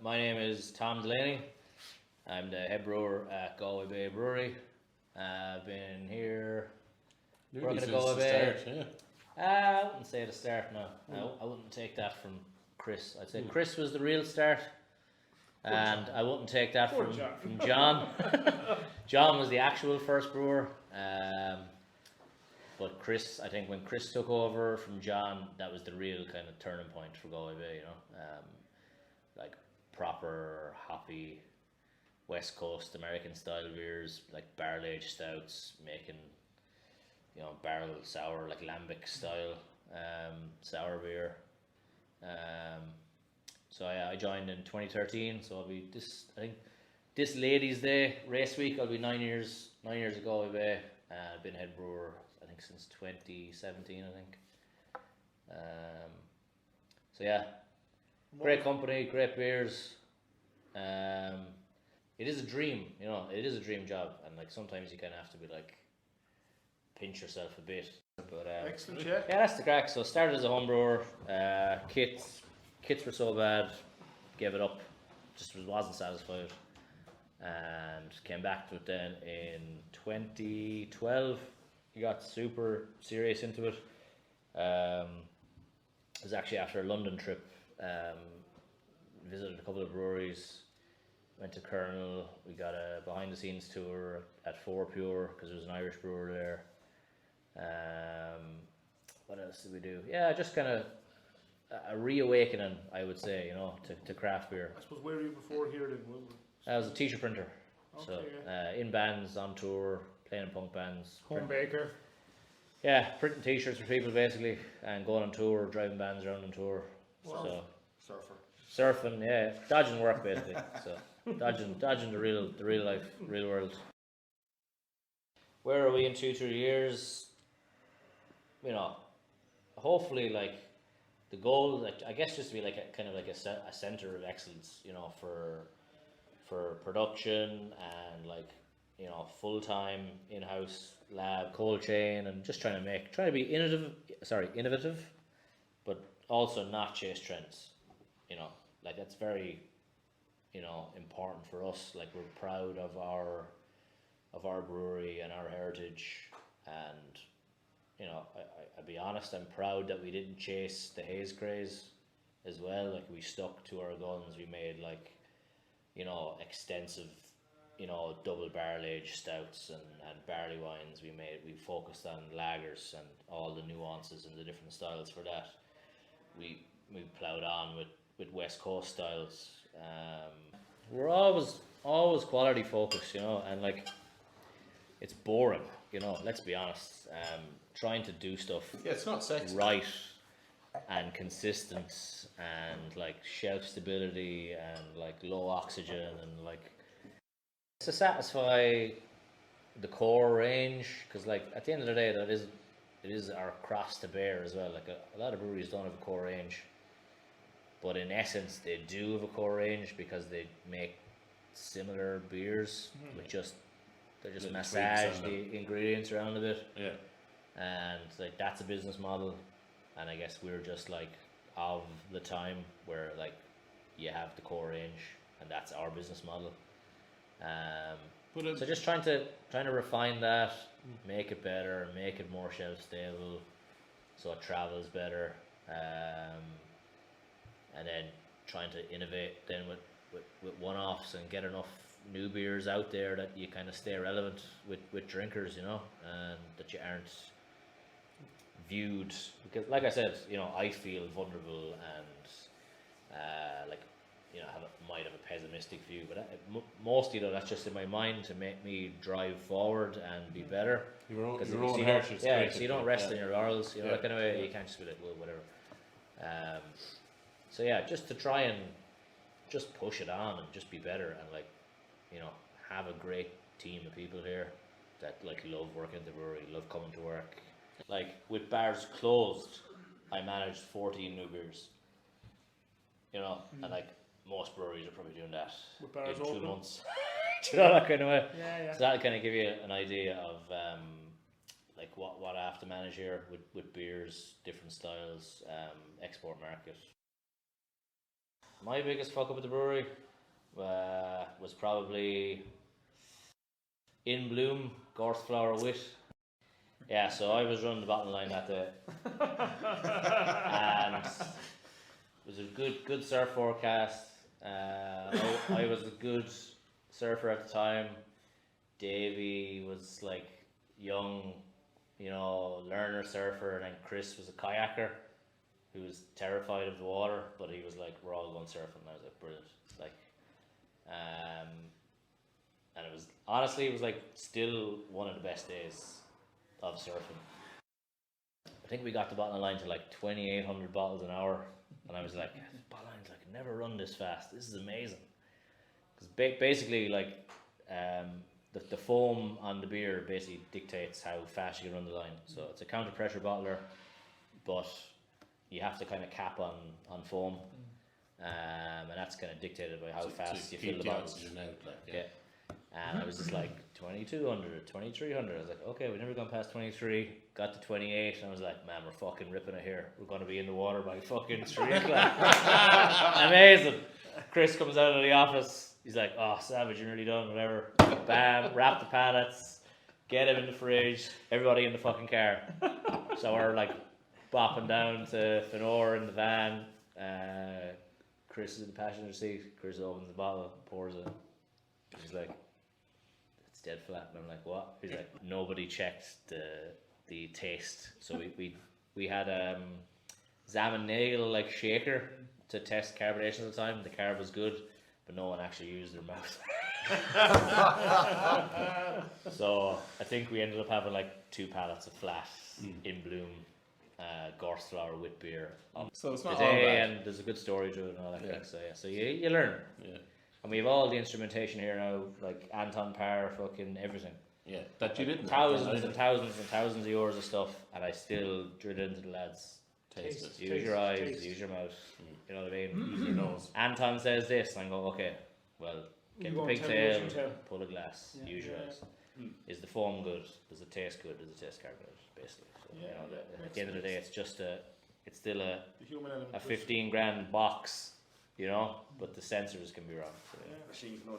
My name is Tom Delaney. I'm the head brewer at Galway Bay Brewery. I've been here working at Galway Bay. I wouldn't say the start, no. I wouldn't take that from Chris. I'd say Chris was the real start. And I wouldn't take that from John. John was the actual first brewer. But Chris, I think when Chris took over from John, that was the real kind of turning point for Galway Bay, like proper hoppy West Coast American style beers, like barrel aged stouts, making barrel sour, like lambic style sour beer. So I joined in 2013. So I'll be this Ladies' Day race week. I'll be 9 years at Galway Bay. I've been head brewer I think since 2017. I think. So yeah, great company, great beers. It is a dream, It is a dream job, and like sometimes you kind of have to be like pinch yourself a bit. But excellent, yeah. Yeah, that's the crack. So started as a home brewer. Kits were so bad, gave it up. Just wasn't satisfied, and came back to it then in 2012. He got super serious into it. It was actually after a London trip. Visited a couple of breweries, went to Colonel. We got a behind the scenes tour at 4 Pure because there was an Irish brewer there. What else did we do? Yeah, just kind of a reawakening, I would say, to craft beer. I suppose, where were you before here then? I was a t-shirt printer. Okay, So yeah. in bands, on tour, playing in punk bands. Home baker. Yeah, printing t-shirts for people basically, and going on tour, driving bands around on tour. So Surfer. surfing, yeah, dodging work basically. So dodging the real life, real world. Where are we in 2-3 years? Hopefully, like the goal, like I guess, just to be like a center of excellence, for production and like full time in house lab, cold chain, and just trying to be innovative, but also not chase trends. Like that's very important for us. Like we're proud of our brewery and our heritage, and I'll be honest, I'm proud that we didn't chase the haze craze as well. Like we stuck to our guns. We made like extensive double barrel aged stouts and barley wines. We focused on lagers and all the nuances and the different styles for that. We ploughed on with West Coast styles. We're always quality focused, and like it's boring, let's be honest. Trying to do stuff Yeah, it's not sexy. right and consistent and like shelf stability and like low oxygen and like to satisfy the core range, because like at the end of the day it is our cross to bear as well. Like a lot of breweries don't have a core range, but in essence they do have a core range because they make similar beers with they just Little massage tweaks on the ingredients around a bit. Yeah. And like that's a business model, and I guess we're just like of the time where like you have the core range and that's our business model. So just trying to refine that, make it better, make it more shelf stable, so it travels better, and then trying to innovate then with one-offs and get enough new beers out there that you kind of stay relevant with drinkers, and that you aren't viewed, because like I said, I feel vulnerable and like might have a pessimistic view, but mostly though that's just in my mind to make me drive forward and be better. Your own you heritage. so you don't rest on your laurels, that kind of way. You can't just be like, well, whatever. So yeah, just to try and just push it on and just be better, and like have a great team of people here that like love working at the brewery, love coming to work. Like with bars closed, I managed 14 new beers. And like most breweries are probably doing that With bars in 2 open. months. That kind of way. Yeah. So that'll kind of give you an idea of like what I have to manage here with beers, different styles, export market. My biggest fuck up at the brewery was probably In Bloom, Gorse Flower Wit. Yeah, so I was running the bottom line that day. And it was a good surf forecast. I was a good surfer at the time. Davey was like young, learner surfer, and then Chris was a kayaker who was terrified of the water, but he was like, we're all going surfing. And I was like, brilliant. And it was like still one of the best days of surfing. I think we got the bottom line to like 2,800 bottles an hour, and I was like, this bottle line's like never run this fast. This is amazing. Because basically, like, the foam on the beer basically dictates how fast you can run the line. So it's a counter pressure bottler, but you have to kind of cap on foam, and that's kind of dictated by how fast you fill the bottles. Yeah. And I was just like 2,200, 2,300. I was like, okay, we've never gone past 23. Got to 28, and I was like, man, we're fucking ripping it here. We're going to be in the water by fucking 3 o'clock. Amazing. Chris comes out of the office. He's like, oh, Savage, you're nearly done, whatever. Bam, wrap the pallets, get him in the fridge, everybody in the fucking car. So we're like bopping down to Fenor in the van. Chris is in the passenger seat. Chris opens the bottle, pours it. He's like, it's dead flat. And I'm like, what? He's like, nobody checked the taste. So we had Zam and Nagel like shaker to test carbonation at the time. The carb was good, but no one actually used their mouth. So I think we ended up having like 2 pallets of flat In Bloom Gorse Flower Wit beer. So it's not all Today, bad. and there's a good story to it and all that kind of stuff. So you learn. Yeah. And we have all the instrumentation here now, like Anton Parr, fucking everything. Yeah, that you didn't. Thousands and thousands and thousands of euros of stuff, and I still drill into the lads. Taste it. Use your eyes, use your mouth. You know what I mean? Use your nose. Anton says this, and I go, okay, well, get the pigtail, pull a glass, use your eyes. Is the foam good? Does it taste good? Does it taste carbonated? Basically. So, at the end of the day, it's still a 15 grand box, but the sensors can be wrong. So, Machines know